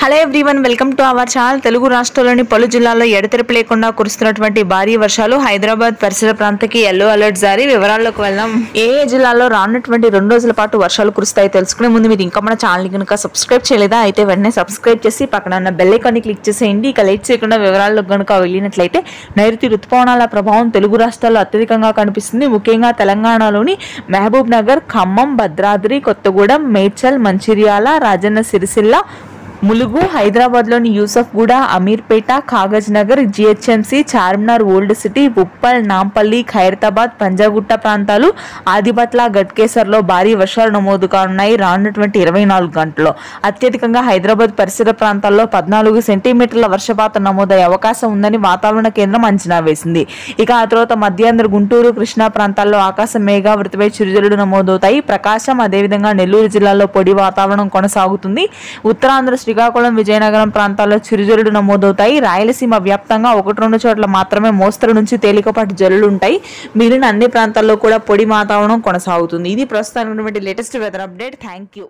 Hello everyone, welcome to our channel. Telugu రాష్ట్రాల్లోని పలు జిల్లాల్లో ఎడతెరిపి లేకుండా కురుస్తున్నటువంటి భారీ వర్షాలు హైదరాబాద్ పరిసర ప్రాంతానికి ఎల్లో అలర్ట్ జారీ. వివరాల్లోకి వెళ్దాం. ఏ జిల్లాలో రానున్నటువంటి 2 రోజుల పాటు వర్షాలు కురుస్తాయి తెలుసుకునే ముందు మీరు ఇంకా మన ఛానల్ కనుక సబ్స్క్రైబ్ చేయలేదా అయితే వెంటనే సబ్స్క్రైబ్ చేసి పక్కన ఉన్న బెల్ ఐకాన్ ని క్లిక్ చేసేయండి. ఇక లేట్ చేయకుండా వివరాల్లోకి కనుక వెళ్ళినట్లయితే నైరుతి రుతుపవనాల ప్రభావం తెలుగు రాష్ట్రాల్లో అత్యధికంగా కనిపిస్తుంది. ముఖ్యంగా తెలంగాణలోని మహబూబ్ నగర్, ఖమ్మం, భద్రాద్రి, కొత్తగూడెం, మేడ్చల్, మంచిర్యాల, రాజన్న సిరిసిల్ల, ములుగు, హైదరాబాద్లోని Yousufguda, Ameerpet, Kagaz Nagar, GHMC, Charminar, old city, Uppal, Nampally, Khairatabad, Panjagutta ప్రాంతాలు, ఆదిబట్ల, గట్కేసర్లో భారీ వర్షాలు నమోదు కానున్నాయి. రానున్నటువంటి 24 గంటల్లో అత్యధికంగా హైదరాబాద్ పరిసర ప్రాంతాల్లో 14 సెంటీమీటర్ల వర్షపాతం నమోదయ్యే అవకాశం ఉందని వాతావరణ కేంద్రం అంచనా వేసింది. ఇక ఆ తర్వాత మధ్యాంధ్ర, గుంటూరు, కృష్ణా ప్రాంతాల్లో ఆకాశం మేఘావృతమై చిరుజల్లులు నమోదవుతాయి. ప్రకాశం, అదేవిధంగా నెల్లూరు జిల్లాలో పొడి వాతావరణం కొనసాగుతుంది. ఉత్తరాంధ్ర, శ్రీకాకుళం, విజయనగరం ప్రాంతాల్లో చిరుజల్లులు నమోదవుతాయి. రాయలసీమ వ్యాప్తంగా 1-2 చోట్ల మాత్రమే మోస్తరు నుంచి తేలికపాటి జల్లులు ఉంటాయి. మిగిలిన అన్ని ప్రాంతాల్లో కూడా పొడి వాతావరణం కొనసాగుతుంది. ఇది ప్రస్తుతానికి latest weather update. Thank you.